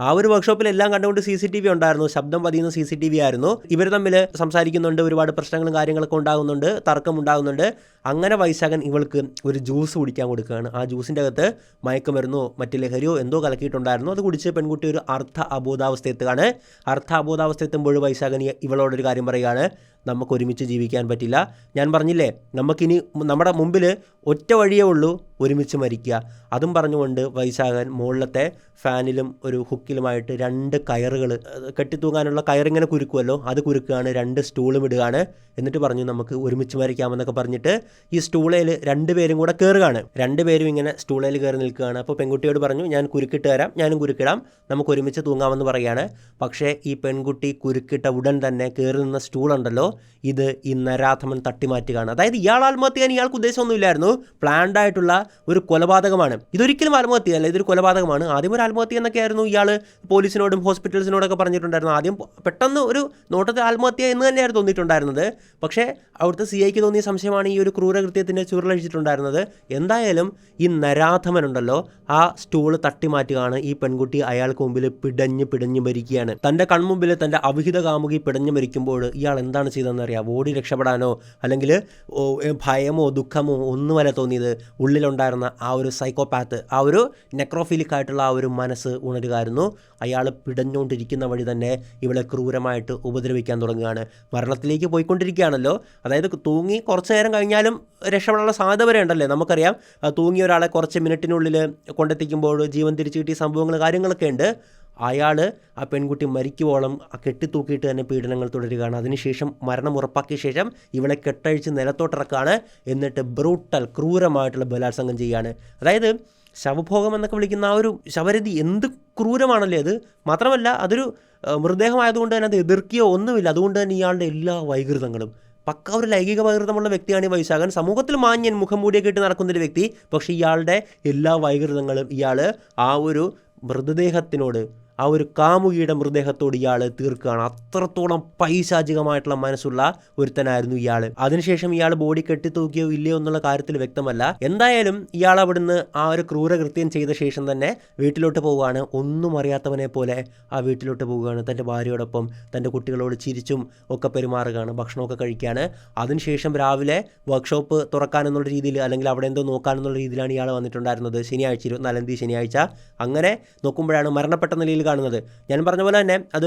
ആ ഒരു വർക്ക്ഷോപ്പിൽ എല്ലാം കണ്ടുകൊണ്ട് CCTV ഉണ്ടായിരുന്നു, ശബ്ദം പതിയുന്ന CCTV ആയിരുന്നു. ഇവർ തമ്മിൽ സംസാരിക്കുന്നുണ്ട്, ഒരുപാട് പ്രശ്നങ്ങളും കാര്യങ്ങളൊക്കെ ഉണ്ടാകുന്നുണ്ട്, തർക്കം ഉണ്ടാകുന്നുണ്ട്. അങ്ങനെ വൈശാഖൻ ഇവൾക്ക് ഒരു ജ്യൂസ് കുടിക്കാൻ കൊടുക്കുകയാണ്. ആ ജ്യൂസിൻ്റെ അകത്ത് മയക്കുമരുന്നോ മറ്റ് ലഹരിയോ എന്തോ കലക്കിയിട്ടുണ്ടായിരുന്നു. അത് കുടിച്ച് പെൺകുട്ടി ഒരു അർദ്ധ അബോധാവസ്ഥ എത്തുകയാണ്. അർദ്ധ അബോധാവസ്ഥ എത്തുമ്പോൾ വൈശാഖൻ ഇവളോടൊരു കാര്യം പറയുകയാണ്, നമുക്ക് ഒരുമിച്ച് ജീവിക്കാൻ പറ്റില്ല. ഞാൻ പറഞ്ഞില്ലേ, നമുക്കിനി നമ്മുടെ മുമ്പിൽ ഒറ്റ വഴിയേ ഉള്ളൂ, ഒരുമിച്ച് മരിക്കുക. അതും പറഞ്ഞുകൊണ്ട് വൈശാഖൻ മുകളിലത്തെ ഫാനിലും ഒരു ഹുക്കിലുമായിട്ട് 2 കയറുകൾ കെട്ടിത്തൂങ്ങാനുള്ള കയറിങ്ങനെ കുരുക്കുമല്ലോ, അത് കുരുക്കുകയാണ്, 2 സ്റ്റൂളും ഇടുകയാണ്. എന്നിട്ട് പറഞ്ഞു നമുക്ക് ഒരുമിച്ച് മരിക്കാമെന്നൊക്കെ പറഞ്ഞിട്ട് ഈ സ്റ്റൂളയിൽ 2 പേരും കൂടെ കയറുകയാണ്. 2 പേരും ഇങ്ങനെ സ്റ്റൂളയിൽ കയറി നിൽക്കുകയാണ്. അപ്പോൾ പെൺകുട്ടിയോട് പറഞ്ഞു ഞാൻ കുരുക്കിട്ട് തരാം, ഞാനും കുരുക്കിടാം, നമുക്ക് ഒരുമിച്ച് തൂങ്ങാമെന്ന് പറയുകയാണ്. പക്ഷേ ഈ പെൺകുട്ടി കുരുക്കിട്ട ഉടൻ തന്നെ കയറി നിന്ന സ്റ്റൂളുണ്ടല്ലോ, ഇത് ഈ നരാധമൻ തട്ടിമാറ്റുകയാണ്. അതായത് ഇയാൾ ആത്മഹത്യ ചെയ്യാൻ ഇയാൾക്ക് ഉദ്ദേശമൊന്നുമില്ലായിരുന്നു, പ്ലാൻഡ് ആയിട്ടുള്ള ഒരു കൊലപാതകമാണ്. ഇതൊരിക്കലും ആത്മഹത്യയല്ല, ഇതൊരു കൊലപാതകമാണ്. ആദ്യം ഒരു ആത്മഹത്യ എന്നൊക്കെയായിരുന്നു ഇയാൾ പോലീസിനോടും ഹോസ്പിറ്റൽസിനോടൊക്കെ പറഞ്ഞിട്ടുണ്ടായിരുന്നു. ആദ്യം പെട്ടെന്ന് ഒരു നോട്ടത്തിൽ ആത്മഹത്യ എന്ന് തന്നെയായിരുന്നു തോന്നിയിട്ടുണ്ടായിരുന്നത്. പക്ഷേ അവിടുത്തെ CIക്ക് തോന്നിയ സംശയമാണ് ഈ ഒരു ക്രൂരകൃത്യത്തിൻ്റെ ചുരുളഴിച്ചിട്ടുണ്ടായിരുന്നത്. എന്തായാലും ഈ നരാധമനുണ്ടല്ലോ ആ സ്റ്റൂള് തട്ടിമാറ്റുകയാണ്. ഈ പെൺകുട്ടി അയാൾക്ക് മുമ്പിൽ പിടഞ്ഞ് മരിക്കുകയാണ്. തൻ്റെ കൺമുമ്പിൽ തൻ്റെ അവിഹിത കാമുകി പിടഞ്ഞ് മരിക്കുമ്പോൾ ഇയാൾ എന്താണ് ചെയ്തതെന്ന് അറിയാം. ഓടി രക്ഷപ്പെടാനോ അല്ലെങ്കിൽ ഭയമോ ദുഃഖമോ ഒന്നുമല്ല തോന്നിയത്. ഉള്ളിലുണ്ടായിരുന്ന ആ ഒരു സൈക്കോപാത്ത്, ആ ഒരു നെക്രോഫിലിക് ആയിട്ടുള്ള ആ ഒരു മനസ്സ് ഉണരുകയായിരുന്നു. അയാൾ പിടഞ്ഞുകൊണ്ടിരിക്കുന്ന വഴി തന്നെ ഇവളെ ക്രൂരമായിട്ട് ഉപദ്രവിക്കാൻ തുടങ്ങുകയാണ്. മരണത്തിലേക്ക് പോയിക്കൊണ്ടിരിക്കുകയാണല്ലോ. അതായത് തൂങ്ങി കുറച്ച് നേരം കഴിഞ്ഞാലും രക്ഷപ്പെടാനുള്ള സാധ്യത വരെ ഉണ്ടല്ലേ. നമുക്കറിയാം തൂങ്ങിയ ഒരാളെ കുറച്ച് മിനിറ്റിനുള്ളിൽ കൊണ്ടെത്തിക്കുമ്പോൾ ജീവൻ തിരിച്ചു കിട്ടിയ സംഭവങ്ങൾ കാര്യങ്ങളൊക്കെ ഉണ്ട്. അയാൾ ആ പെൺകുട്ടി മരിക്കുവോളം കെട്ടിത്തൂക്കിയിട്ട് തന്നെ പീഡനങ്ങൾ തുടരുകയാണ്. അതിനുശേഷം മരണം ഉറപ്പാക്കിയ ശേഷം ഇവളെ കെട്ടഴിച്ച് നിലത്തോട്ടിറക്കുകയാണ്. എന്നിട്ട് ബ്രൂട്ടൽ ക്രൂരമായിട്ടുള്ള ബലാത്സംഗം ചെയ്യുകയാണ്. അതായത് ശവഭോഗം എന്നൊക്കെ വിളിക്കുന്ന ആ ഒരു ശവരതി എന്ത് ക്രൂരമാണല്ലേ അത്. മാത്രമല്ല അതൊരു മൃതദേഹമായതുകൊണ്ട് തന്നെ അത് എതിർക്കുകയോ ഒന്നുമില്ല. അതുകൊണ്ട് തന്നെ ഇയാളുടെ എല്ലാ വൈകൃതങ്ങളും പക്ക ഒരു ലൈംഗിക വൈകൃതമുള്ള വ്യക്തിയാണ് ഈ വൈശാഖൻ. സമൂഹത്തിൽ മാന്യൻ മുഖം മൂടിയൊക്കെ ഇട്ട് നടക്കുന്നൊരു വ്യക്തി. പക്ഷേ ഇയാളുടെ എല്ലാ വൈകൃതങ്ങളും ഇയാൾ ആ ഒരു മൃതദേഹത്തിനോട്, ആ ഒരു കാമുകിയുടെ മൃതദേഹത്തോട് ഇയാൾ തീർക്കുകയാണ്. അത്രത്തോളം പൈശാചികമായിട്ടുള്ള മനസ്സുള്ള ഒരുത്തനായിരുന്നു ഇയാൾ. അതിനുശേഷം ഇയാൾ ബോഡി കെട്ടിത്തൂക്കിയോ ഇല്ലയോ എന്നുള്ള കാര്യത്തിൽ വ്യക്തമല്ല. എന്തായാലും ഇയാൾ അവിടുന്ന് ആ ഒരു ക്രൂരകൃത്യം ചെയ്ത ശേഷം തന്നെ വീട്ടിലോട്ട് പോവുകയാണ്. ഒന്നും അറിയാത്തവനെ പോലെ ആ വീട്ടിലോട്ട് പോവുകയാണ്. തൻ്റെ ഭാര്യയോടൊപ്പം തൻ്റെ കുട്ടികളോട് ചിരിച്ചും ഒക്കെ പെരുമാറുകയാണ്, ഭക്ഷണമൊക്കെ കഴിക്കുകയാണ്. അതിനുശേഷം രാവിലെ വർക്ക്ഷോപ്പ് തുറക്കാനെന്നുള്ള രീതിയിൽ അല്ലെങ്കിൽ അവിടെ എന്തോ നോക്കാനെന്നുള്ള രീതിയിലാണ് ഇയാൾ വന്നിട്ടുണ്ടായിരുന്നത്. ശനിയാഴ്ച 24-ാം തീയതി ശനിയാഴ്ച. അങ്ങനെ നോക്കുമ്പോഴാണ് മരണപ്പെട്ട നിലയിൽ കാണുന്നത്. ഞാൻ പറഞ്ഞ പോലെ തന്നെ അത്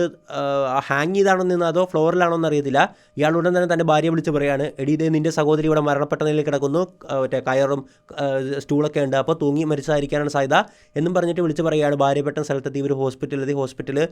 ഹാങ് ചെയ്താണോ നിന്ന് അതോ ഫ്ലോറിലാണോ എന്നറിയത്തില്ല. ഇയാൾ ഉടൻ തന്നെ തൻ്റെ ഭാര്യയെ വിളിച്ച് പറയാണ്, എടി ഇതേ നിൻ്റെ സഹോദരി ഇവിടെ മരണപ്പെട്ട നിലയിൽ കിടക്കുന്നു, മറ്റേ കയറും സ്റ്റൂളൊക്കെ ഉണ്ട്, അപ്പോൾ തൂങ്ങി മരിച്ചായിരിക്കാനാണ് സാധ്യത എന്നും പറഞ്ഞിട്ട് വിളിച്ച് പറയുകയാണ്. ഭാര്യ പെട്ടെന്ന് സ്ഥലത്തെത്തി ഇവർ ഹോസ്പിറ്റലിൽ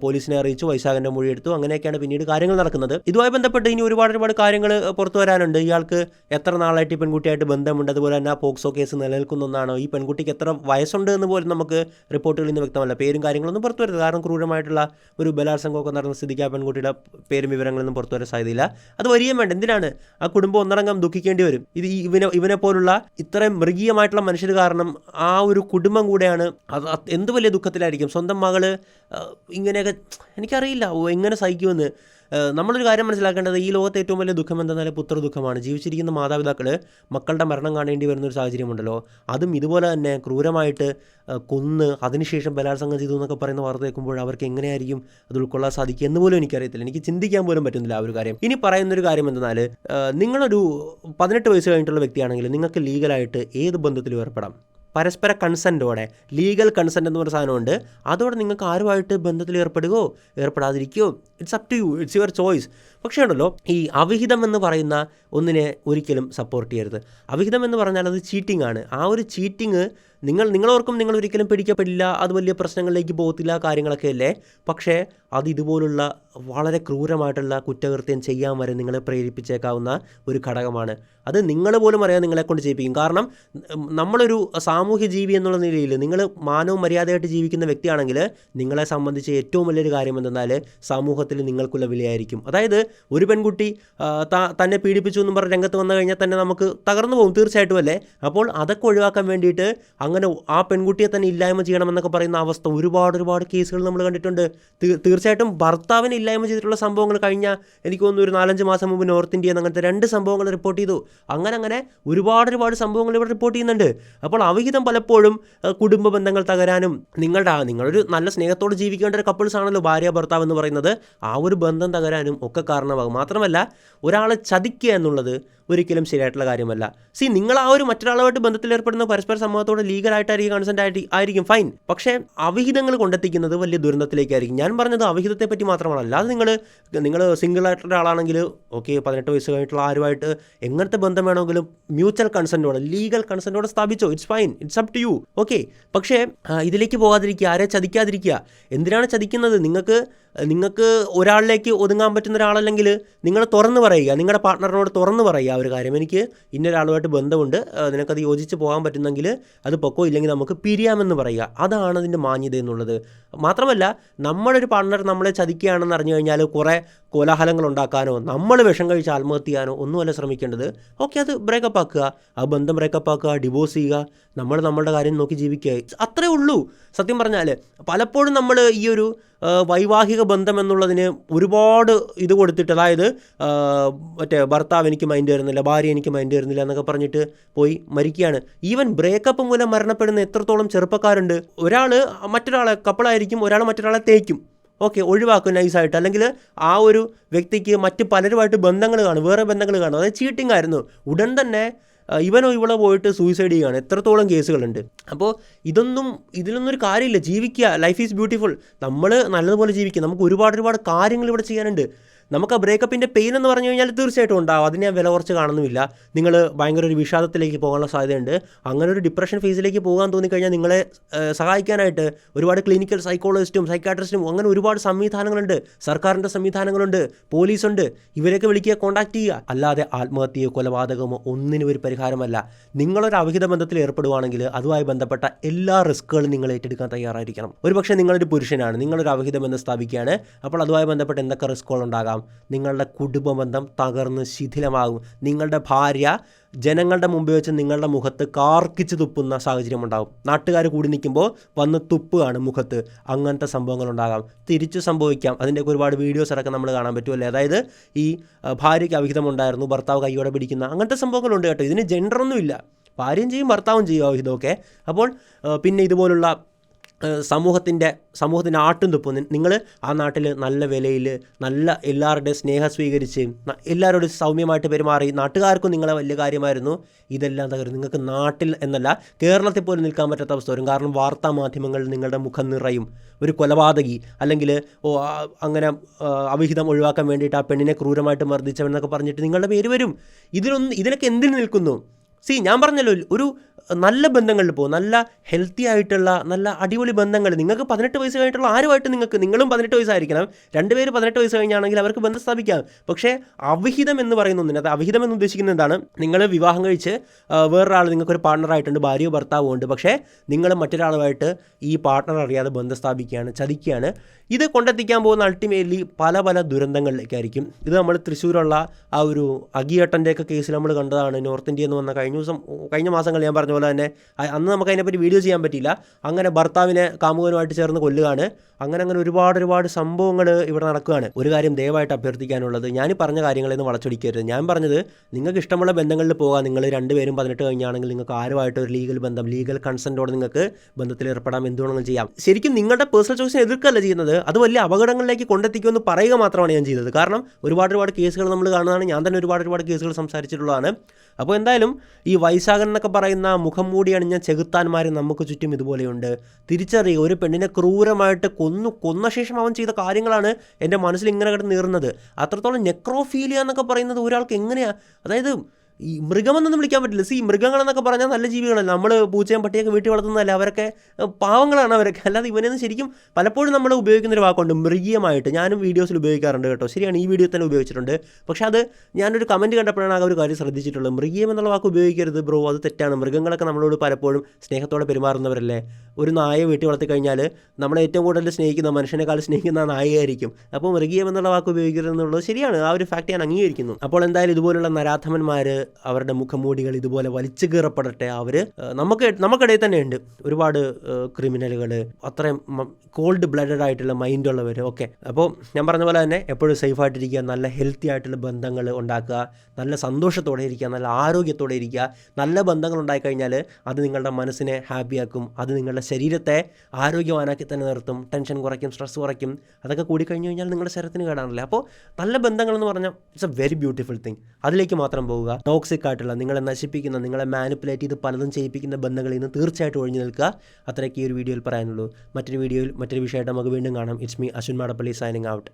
പോലീസിനെ അറിയിച്ചു, വൈശാഖൻ്റെ മൊഴിയെടുത്തു. അങ്ങനെയൊക്കെയാണ് പിന്നീട് കാര്യങ്ങൾ നടക്കുന്നത്. ഇതുമായി ബന്ധപ്പെട്ട് ഇനി ഒരുപാട് കാര്യങ്ങൾ പുറത്തു വരാനുണ്ട്. ഇയാൾക്ക് എത്ര നാളായിട്ട് ഈ പെൺകുട്ടിയായിട്ട് ബന്ധമുണ്ട്, അതുപോലെ തന്നെ പോക്സോ കേസ് നിലനിൽക്കുന്ന ഒന്നാണോ, ഈ പെൺകുട്ടിക്ക് എത്ര വയസ്സുണ്ട് എന്ന് പോലും നമുക്ക് റിപ്പോർട്ടുകളിൽ നിന്ന് വ്യക്തമല്ല. പേരും കാര്യങ്ങളൊന്നും പുറത്തു വരുന്നത് കാരണം ക്രൂരമായിട്ടുള്ള ഒരു ബലാത്സംഗമൊക്കെ നടന്ന സ്ഥിതിക്ക് ആ പെൺകുട്ടിയുടെ പേരും വിവരങ്ങളൊന്നും പുറത്തു വരാൻ സാധ്യതയില്ല. അത് വരികയും വേണ്ട. എന്തിനാണ് ആ കുടുംബം ഒന്നടങ്കം ദുഃഖിക്കേണ്ടി വരും. ഇത് ഇവനെ പോലുള്ള ഇത്രയും മൃഗീയമായിട്ടുള്ള മനുഷ്യർ കാരണം ആ ഒരു കുടുംബം കൂടെയാണ് അത് എന്ത് വലിയ ദുഃഖത്തിലായിരിക്കും. സ്വന്തം മകള് ഇങ്ങനെയൊക്കെ എനിക്കറിയില്ല എങ്ങനെ സഹിക്കുമെന്ന്. നമ്മളൊരു കാര്യം മനസ്സിലാക്കേണ്ടത്, ഈ ലോകത്തെ ഏറ്റവും വലിയ ദുഃഖം എന്തെന്നാൽ പുത്രദുഃഖമാണ്. ജീവിച്ചിരിക്കുന്ന മാതാപിതാക്കൾ മക്കളുടെ മരണം കാണേണ്ടി വരുന്നൊരു സാഹചര്യമുണ്ടല്ലോ, അതും ഇതുപോലെ തന്നെ ക്രൂരമായിട്ട് കൊന്ന് അതിനുശേഷം ബലാത്സംഗം ചെയ്തു എന്നൊക്കെ പറയുന്ന വാർത്ത കേൾക്കുമ്പോൾ അവർക്ക് എങ്ങനെയായിരിക്കും അത് ഉൾക്കൊള്ളാൻ സാധിക്കുക എന്ന് പോലും എനിക്കറിയത്തില്ല. എനിക്ക് ചിന്തിക്കാൻ പോലും പറ്റുന്നില്ല ആ ഒരു കാര്യം. ഇനി പറയുന്നൊരു കാര്യം എന്തെന്നാൽ, നിങ്ങളൊരു 18 വയസ്സ് കഴിഞ്ഞിട്ടുള്ള വ്യക്തിയാണെങ്കിൽ നിങ്ങൾക്ക് ലീഗലായിട്ട് ഏത് ബന്ധത്തിലും ഏർപ്പെടാം. പരസ്പര കൺസെൻറ്റോടെ, ലീഗൽ കൺസെൻറ്റ് എന്ന് പറഞ്ഞ സാധനമുണ്ട്. അതോടെ നിങ്ങൾക്ക് ആരുമായിട്ട് ബന്ധത്തിൽ ഏർപ്പെടുകയോ ഏർപ്പെടാതിരിക്കുകയോ it's up to you, it's your choice. പക്ഷേ ഉണ്ടല്ലോ, ഈ അവിഹിതം എന്ന് പറയുന്ന ഒന്നിനെ ഒരിക്കലും സപ്പോർട്ട് ചെയ്യരുത്. അവിഹിതം എന്ന് പറഞ്ഞാൽ അത് ചീറ്റിംഗ് ആണ്. ആ ഒരു ചീറ്റിംഗ് നിങ്ങളോർക്കും നിങ്ങൾ ഒരിക്കലും പിടിക്കപ്പെടില്ല, അത് വലിയ പ്രശ്നങ്ങളിലേക്ക് പോകത്തില്ല, കാര്യങ്ങളൊക്കെ അല്ലേ. പക്ഷേ അത് ഇതുപോലുള്ള വളരെ ക്രൂരമായിട്ടുള്ള കുറ്റകൃത്യം ചെയ്യാൻ വരെ നിങ്ങളെ പ്രേരിപ്പിച്ചേക്കാവുന്ന ഒരു ഘടകമാണ്. അത് നിങ്ങൾ പോലും അറിയാൻ നിങ്ങളെക്കൊണ്ട് ചെയ്യിപ്പിക്കും. കാരണം നമ്മളൊരു സാമൂഹ്യ ജീവി എന്നുള്ള നിലയിൽ നിങ്ങൾ മാനവും മര്യാദയായിട്ട് ജീവിക്കുന്ന വ്യക്തിയാണെങ്കിൽ നിങ്ങളെ സംബന്ധിച്ച് ഏറ്റവും വലിയൊരു കാര്യം എന്തെന്നാൽ സമൂഹത്തിൽ നിങ്ങൾക്കുള്ള വിലയായിരിക്കും. അതായത് ഒരു പെൺകുട്ടി തന്നെ പീഡിപ്പിച്ചു എന്നും പറഞ്ഞ് രംഗത്ത് വന്നു കഴിഞ്ഞാൽ തന്നെ നമുക്ക് തകർന്നു പോകും, തീർച്ചയായിട്ടും അല്ലേ. അപ്പോൾ അതൊക്കെ ഒഴിവാക്കാൻ വേണ്ടിയിട്ട് അങ്ങനെ ആ പെൺകുട്ടിയെ തന്നെ ഇല്ലായ്മ ചെയ്യണമെന്നൊക്കെ പറയുന്ന അവസ്ഥ ഒരുപാട് കേസുകൾ നമ്മൾ കണ്ടിട്ടുണ്ട്. തീർച്ചയായിട്ടും ഭർത്താവിനെ ഇല്ലായ്മ ചെയ്തിട്ടുള്ള സംഭവങ്ങൾ കഴിഞ്ഞ എനിക്ക് തോന്നുന്നു ഒരു 4-5 മാസം മുമ്പ് നോർത്ത് ഇന്ത്യയിൽ അങ്ങനത്തെ 2 സംഭവങ്ങൾ റിപ്പോർട്ട് ചെയ്തു. അങ്ങനെ ഒരുപാട് സംഭവങ്ങൾ ഇവിടെ റിപ്പോർട്ട് ചെയ്യുന്നുണ്ട്. അപ്പോൾ അവിഹിതം പലപ്പോഴും കുടുംബ ബന്ധങ്ങൾ തകരാനും നിങ്ങളൊരു നല്ല സ്നേഹത്തോട് ജീവിക്കേണ്ട ഒരു കപ്പിൾസ് ആണല്ലോ ഭാര്യ ഭർത്താവ് എന്ന് പറയുന്നത്, ആ ഒരു ബന്ധം തകരാനും ഒക്കെ കാരണമാകും. മാത്രമല്ല ഒരാളെ ചതിക്കുക എന്നുള്ളത് ഒരിക്കലും ശരിയായിട്ടുള്ള കാര്യമല്ല. നിങ്ങൾ ആ ഒരു മറ്റൊരാളുമായിട്ട് ബന്ധത്തിലേർപ്പെടുന്ന പരസ്പര സമ്മതത്തോടെ ലീഗലായിട്ടായിരിക്കും കൺസെൻ്റ് ആയിരിക്കും ഫൈൻ. പക്ഷേ അവിഹിതങ്ങൾ കൊണ്ടെത്തിക്കുന്നത് വലിയ ദുരന്തത്തിലേക്കായിരിക്കും. ഞാൻ പറഞ്ഞത് അവിഹിതത്തെ പറ്റി മാത്രമാണ്. അല്ലാതെ നിങ്ങൾ സിംഗിളായിട്ടുള്ള ഒരാളാണെങ്കിൽ ഓക്കെ 18 വയസ്സ് കഴിഞ്ഞിട്ടുള്ള ആരുമായിട്ട് എങ്ങനത്തെ ബന്ധം വേണമെങ്കിലും മ്യൂച്വൽ കൺസെൻറ്റോടെ ലീഗൽ കൺസെൻറ്റോടെ സ്ഥാപിച്ചോ, it's fine, it's up to you. Okay, പക്ഷേ ഇതിലേക്ക് പോകാതിരിക്കുക, ആരെ ചതിക്കാതിരിക്കുക. എന്തിനാണ് ചതിക്കുന്നത്? നിങ്ങൾക്ക് ഒരാളിലേക്ക് ഒതുങ്ങാൻ പറ്റുന്ന ഒരാളല്ലെങ്കിൽ നിങ്ങൾ തുറന്നു പറയുക, നിങ്ങളുടെ പാർട്ട്ണറിനോട് തുറന്നു പറയുക ഒരു കാര്യം, എനിക്ക് ഇന്നൊരാളുമായിട്ട് ബന്ധമുണ്ട്, നിനക്കത് യോജിച്ച് പോകാൻ പറ്റുന്നെങ്കിൽ അത് പൊക്കോ, ഇല്ലെങ്കിൽ നമുക്ക് പിരിയാമെന്ന് പറയുക. അതാണ് അതിൻ്റെ മാന്യത എന്നുള്ളത്. മാത്രമല്ല, നമ്മളൊരു പാർട്ട്ണർ നമ്മളെ ചതിക്കുകയാണെന്ന് അറിഞ്ഞു കഴിഞ്ഞാൽ കുറേ കോലാഹലങ്ങൾ ഉണ്ടാക്കാനോ നമ്മൾ വിഷം കഴിച്ച് ആത്മഹത്യ ചെയ്യാനോ ഒന്നുമല്ല ശ്രമിക്കേണ്ടത്. ഓക്കെ, അത് ബ്രേക്കപ്പ് ആക്കുക, ആ ബന്ധം ബ്രേക്കപ്പ് ആക്കുക, ഡിവോഴ്സ് ചെയ്യുക, നമ്മളുടെ കാര്യം നോക്കി ജീവിക്കുക. അത്രേ ഉള്ളൂ. സത്യം പറഞ്ഞാൽ പലപ്പോഴും നമ്മൾ ഈ ഒരു വൈവാഹിക ബന്ധം എന്നുള്ളതിന് ഒരുപാട് ഇത് കൊടുത്തിട്ട്, അതായത് മറ്റേ ഭർത്താവ് എനിക്ക് മൈൻഡ് വരുന്നില്ല, ഭാര്യ എനിക്ക് മൈൻഡ് വരുന്നില്ല എന്നൊക്കെ പറഞ്ഞിട്ട് പോയി മരിക്കുകയാണ്. ഈവൻ ബ്രേക്കപ്പ് മൂലം മരണപ്പെടുന്ന എത്രത്തോളം ചെറുപ്പക്കാരുണ്ട്. ഒരാൾ മറ്റൊരാളെ കപ്പിളായിരിക്കും, ഒരാൾ മറ്റൊരാളെ തേക്കും, ഓക്കെ, ഒഴിവാക്കും നൈസായിട്ട്. അല്ലെങ്കിൽ ആ ഒരു വ്യക്തിക്ക് മറ്റ് പലരുമായിട്ട് ബന്ധങ്ങൾ കാണും, വേറെ ബന്ധങ്ങൾ കാണും, അതായത് ചീറ്റിംഗ് ആയിരുന്നു, ഉടൻ തന്നെ ഇവനോ ഇവളോ പോയിട്ട് സൂയിസൈഡ് ചെയ്യുകയാണ്. എത്രത്തോളം കേസുകളുണ്ട്. അപ്പോൾ ഇതിലൊന്നും ഒരു കാര്യമില്ല. ജീവിക്കുക, ലൈഫ് ഈസ് ബ്യൂട്ടിഫുൾ. നമ്മൾ നല്ലതുപോലെ ജീവിക്കുക. നമുക്ക് ഒരുപാട് കാര്യങ്ങൾ ഇവിടെ ചെയ്യാനുണ്ട്. നമുക്ക് ആ ബ്രേക്കപ്പിൻ്റെ പെയിൻ എന്ന് പറഞ്ഞു കഴിഞ്ഞാൽ തീർച്ചയായിട്ടും ഉണ്ടാവും. അതിനെ ഞാൻ വില കുറച്ച് കാണുന്നുമില്ല. നിങ്ങൾ ഭയങ്കര ഒരു വിഷാദത്തിലേക്ക് പോകാനുള്ള സാധ്യതയുണ്ട്. അങ്ങനെ ഒരു ഡിപ്രഷൻ ഫേസിലേക്ക് പോകാൻ തോന്നിക്കഴിഞ്ഞാൽ നിങ്ങളെ സഹായിക്കാനായിട്ട് ഒരുപാട് ക്ലിനിക്കൽ സൈക്കോളജിസ്റ്റും സൈക്കാട്രിസ്റ്റും അങ്ങനെ ഒരുപാട് സംവിധാനങ്ങളുണ്ട്. സർക്കാരിൻ്റെ സംവിധാനങ്ങളുണ്ട്, പോലീസുണ്ട്. ഇവരെയൊക്കെ വിളിക്കുക, കോൺടാക്ട് ചെയ്യുക. അല്ലാതെ ആത്മഹത്യയോ കൊലപാതകമോ ഒന്നിനും ഒരു പരിഹാരമല്ല. നിങ്ങളൊരു അവിഹിത ബന്ധത്തിൽ ഏർപ്പെടുവാണെങ്കിൽ അതുമായി ബന്ധപ്പെട്ട എല്ലാ റിസ്ക്കുകളും നിങ്ങൾ ഏറ്റെടുക്കാൻ തയ്യാറായിരിക്കണം. ഒരുപക്ഷെ നിങ്ങളൊരു പുരുഷനാണ്, നിങ്ങളൊരു അവിഹിത ബന്ധം സ്ഥാപിക്കുകയാണ്. അപ്പോൾ അതുമായി ബന്ധപ്പെട്ട് എന്തൊക്കെ റിസ്ക്കുകൾ ഉണ്ടാകാം? നിങ്ങളുടെ കുടുംബ ബന്ധം തകർന്ന് ശിഥിലമാകും. നിങ്ങളുടെ ഭാര്യ ജനങ്ങളുടെ മുമ്പിൽ വെച്ച് നിങ്ങളുടെ മുഖത്ത് കാർക്കിച്ച് തുപ്പുന്ന സാഹചര്യം ഉണ്ടാകും. നാട്ടുകാർ കൂടി നിൽക്കുമ്പോൾ വന്ന് തുപ്പുകയാണ് മുഖത്ത്. അങ്ങനത്തെ സംഭവങ്ങളുണ്ടാകാം. തിരിച്ചു സംഭവിക്കാം. അതിൻ്റെയൊക്കെ ഒരുപാട് വീഡിയോസ് അടക്കം നമ്മൾ കാണാൻ പറ്റുമല്ലേ. അതായത് ഈ ഭാര്യയ്ക്ക് അവിഹിതം ഉണ്ടായിരുന്നു, ഭർത്താവ് കൈയോടെ പിടിക്കുന്ന അങ്ങനത്തെ സംഭവങ്ങളുണ്ട് കേട്ടോ. ഇതിന് ജെൻഡറൊന്നുമില്ല. ഭാര്യയും ചെയ്യും ഭർത്താവും ചെയ്യും അവിഹിതമൊക്കെ. അപ്പോൾ പിന്നെ ഇതുപോലുള്ള സമൂഹത്തിൻ്റെ ആട്ടും തുപ്പും. നിങ്ങൾ ആ നാട്ടിൽ നല്ല വിലയിൽ നല്ല എല്ലാവരുടെയും സ്നേഹം സ്വീകരിച്ച് എല്ലാവരോടും സൗമ്യമായിട്ട് പെരുമാറി നാട്ടുകാർക്കും നിങ്ങളെ വലിയ കാര്യമായിരുന്നു. ഇതെല്ലാം തകരും. നിങ്ങൾക്ക് നാട്ടിൽ എന്നല്ല കേരളത്തിൽ പോലും നിൽക്കാൻ പറ്റാത്ത അവസ്ഥ വരും. കാരണം വാർത്താ മാധ്യമങ്ങളിൽ നിങ്ങളുടെ മുഖം നിറയും. ഒരു കൊലപാതകി അല്ലെങ്കിൽ അങ്ങനെ അവിഹിതം ഒഴിവാക്കാൻ വേണ്ടിയിട്ട് ആ പെണ്ണിനെ ക്രൂരമായിട്ട് മർദ്ദിച്ചവനെന്നൊക്കെ പറഞ്ഞിട്ട് നിങ്ങളുടെ പേര് വരും. ഇതിനൊക്കെ എന്തിനു നിൽക്കുന്നു? ഞാൻ പറഞ്ഞല്ലോ, ഒരു നല്ല ബന്ധങ്ങളിൽ പോകും, നല്ല ഹെൽത്തി ആയിട്ടുള്ള നല്ല അടിപൊളി ബന്ധങ്ങൾ. നിങ്ങൾക്ക് 18 വയസ്സ് കഴിഞ്ഞിട്ടുള്ള ആരുമായിട്ട് നിങ്ങളും 18 വയസ്സായിരിക്കണം. 2 പേര് 18 വയസ്സ് കഴിഞ്ഞാണെങ്കിൽ അവർക്ക് ബന്ധം സ്ഥാപിക്കാം. പക്ഷേ അവിഹിതം എന്ന് പറയുന്ന ഒന്നിന്, അത് അവിഹിതം എന്ന് ഉദ്ദേശിക്കുന്നത് എന്താണ്? നിങ്ങൾ വിവാഹം കഴിച്ച് വേറൊരാൾ നിങ്ങൾക്കൊരു പാർട്ണറായിട്ടുണ്ട്, ഭാര്യയോ ഭർത്താവോ ഉണ്ട്. പക്ഷേ നിങ്ങൾ മറ്റൊരാളുമായിട്ട് ഈ പാർട്ണർ അറിയാതെ ബന്ധം സ്ഥാപിക്കുകയാണ്, ചതിക്കുകയാണ്. ഇത് കൊണ്ടെത്തിക്കാൻ പോകുന്ന അൾട്ടിമേറ്റ്ലി പല ദുരന്തങ്ങളിലേക്കായിരിക്കും. ഇത് നമ്മൾ തൃശ്ശൂരുള്ള ആ ഒരു അഗിയേട്ടൻ്റെയൊക്കെ കേസിൽ നമ്മൾ കണ്ടതാണ്. നോർത്ത് ഇന്ത്യയിൽ നിന്ന് വന്ന കഴിഞ്ഞ മാസങ്ങൾ ഞാൻ പറഞ്ഞ പോലെ തന്നെ അന്ന് നമുക്ക് അതിനെപ്പറ്റി വീഡിയോ ചെയ്യാൻ പറ്റിയില്ല. അങ്ങനെ ഭർത്താവിനെ കാമുകനുമായിട്ട് ചേർന്ന് കൊല്ലുകയാണ്. അങ്ങനെ ഒരുപാട് സംഭവങ്ങൾ ഇവിടെ നടക്കുകയാണ്. ഒരു കാര്യം ദയവായിട്ട് അഭ്യർത്ഥിക്കാനുള്ളത്, ഞാൻ പറഞ്ഞ കാര്യങ്ങളിൽ നിന്ന് വളച്ചൊടിക്കരുത്. ഞാൻ പറഞ്ഞത് നിങ്ങൾക്ക് ഇഷ്ടമുള്ള ബന്ധങ്ങളിൽ പോകാം. നിങ്ങൾ 2 പേരും 18 കഴിഞ്ഞാണെങ്കിൽ നിങ്ങൾക്ക് ആരുമായിട്ട് ഒരു ലീഗൽ കൺസെൻറ്റോടെ നിങ്ങൾക്ക് ബന്ധത്തിൽ ഏർപ്പെടാം, എന്തുവേണമെങ്കിലും ചെയ്യാം. ശരിക്കും നിങ്ങളുടെ പേഴ്സണൽ ചോയ്സിനെ എതിർക്കല്ല ചെയ്യുന്നത്, അത് വലിയ അപകടങ്ങളിലേക്ക് കൊണ്ടെത്തിക്കുമെന്ന് പറയുക മാത്രമാണ് ഞാൻ ചെയ്തത്. കാരണം ഒരുപാട് കേസുകൾ നമ്മൾ കാണുന്നതാണ്. ഞാൻ തന്നെ ഒരുപാട് കേസുകൾ സംസാരിച്ചിട്ടുള്ളതാണ്. അപ്പോൾ എന്തായാലും ഈ വൈശാഖൻ എന്നൊക്കെ പറയുന്ന മുഖം മൂടി അണിഞ്ഞ ചെകുത്താന്മാർ നമുക്ക് ചുറ്റും ഇതുപോലെയുണ്ട്. തിരിച്ചറിയുക, ഒരു പെണ്ണിനെ ക്രൂരമായിട്ട് കൊന്ന ശേഷം അവൻ ചെയ്ത കാര്യങ്ങളാണ് എൻ്റെ മനസ്സിൽ ഇങ്ങനെ കിടന്ന് നീറുന്നത്. അത്രത്തോളം നെക്രോഫീലിയ എന്നൊക്കെ പറയുന്നത് ഒരാൾക്ക് എങ്ങനെയാണ്, അതായത് ഈ മൃഗമെന്നൊന്നും വിളിക്കാൻ പറ്റില്ല. മൃഗങ്ങളെന്നൊക്കെ പറഞ്ഞാൽ നല്ല ജീവികളല്ല. നമ്മൾ പൂച്ചയും പട്ടിയൊക്കെ വീട്ടിൽ വളർത്തുന്നതല്ല, അവരൊക്കെ പാവങ്ങളാണ് അവരൊക്കെ. അല്ലാതെ ഇവനെന്ന് ശരിക്കും പലപ്പോഴും നമ്മൾ ഉപയോഗിക്കുന്നൊരു വാക്കുണ്ട് മൃഗീയമായിട്ട്. ഞാനും വീഡിയോസിൽ ഉപയോഗിക്കാറുണ്ട് കേട്ടോ. ശരിയാണ്, ഈ വീഡിയോ തന്നെ ഉപയോഗിച്ചിട്ടുണ്ട്. പക്ഷേ അത് ഞാനൊരു കമൻറ്റ് കണ്ടപ്പോഴാണ് ആ ഒരു കാര്യം ശ്രദ്ധിച്ചിട്ടുള്ളത്. മൃഗീയം എന്നുള്ള വാക്ക് ഉപയോഗിക്കരുത് ബ്രോ, അത് തെറ്റാണ്. മൃഗങ്ങളൊക്കെ നമ്മളോട് പലപ്പോഴും സ്നേഹത്തോടെ പെരുമാറുന്നവരല്ലേ. ഒരു നായയെ വീട്ടിൽ വളർത്തി കഴിഞ്ഞാൽ നമ്മളെ ഏറ്റവും കൂടുതൽ സ്നേഹിക്കുന്ന, മനുഷ്യനേക്കാൾ സ്നേഹിക്കുന്ന ആ നായയായിരിക്കും. അപ്പോൾ മൃഗീയം എന്നുള്ള വാക്ക് ഉപയോഗിക്കരുത് എന്നുള്ളത് ശരിയാണ്. ആ ഒരു ഫാക്ട് ഞാൻ അംഗീകരിക്കുന്നു. അപ്പോൾ എന്തായാലും ഇതുപോലുള്ള നരാധമന്മാർ, അവരുടെ മുഖംമൂടികൾ ഇതുപോലെ വലിച്ചു കീറപ്പെടട്ടെ. അവർ നമുക്കിടയിൽ തന്നെയുണ്ട് ഒരുപാട് ക്രിമിനലുകൾ, അത്രയും കോൾഡ് ബ്ലഡഡ് ആയിട്ടുള്ള മൈൻഡുള്ളവർ ഒക്കെ. അപ്പോൾ ഞാൻ പറഞ്ഞ പോലെ തന്നെ എപ്പോഴും സേഫായിട്ടിരിക്കുക, നല്ല ഹെൽത്തി ആയിട്ടുള്ള ബന്ധങ്ങൾ ഉണ്ടാക്കുക, നല്ല സന്തോഷത്തോടെ ഇരിക്കുക, നല്ല ആരോഗ്യത്തോടെ ഇരിക്കുക. നല്ല ബന്ധങ്ങൾ ഉണ്ടായിക്കഴിഞ്ഞാൽ അത് നിങ്ങളുടെ മനസ്സിനെ ഹാപ്പിയാക്കും, അത് നിങ്ങളുടെ ശരീരത്തെ ആരോഗ്യവാനാക്കി തന്നെ നിർത്തും, ടെൻഷൻ കുറയ്ക്കും, സ്ട്രെസ് കുറയ്ക്കും. അതൊക്കെ കൂടിക്കഴിഞ്ഞ് കഴിഞ്ഞാൽ നിങ്ങളുടെ ശരീരത്തിന് കേടാണല്ലേ. അപ്പോൾ നല്ല ബന്ധങ്ങൾ എന്ന് പറഞ്ഞാൽ it's A very beautiful thing. അതിലേക്ക് മാത്രം പോവുക. നോ ടോക്സിക് ആയിട്ടുള്ള, നിങ്ങളെ നശിപ്പിക്കുന്ന, നിങ്ങളെ മാനിപ്പുലേറ്റ് ചെയ്ത് പലതും ചെയ്യിപ്പിക്കുന്ന ബന്ധങ്ങളിൽ നിന്ന് തീർച്ചയായിട്ടും ഒഴിഞ്ഞു നിൽക്കുക. അത്രയൊക്കെ ഈ ഒരു വീഡിയോയിൽ പറയാനുള്ളൂ. മറ്റൊരു വീഡിയോയിൽ മറ്റൊരു വിഷയമായിട്ട് നമുക്ക് വീണ്ടും കാണാം. It's me Ashwin Madappally signing out.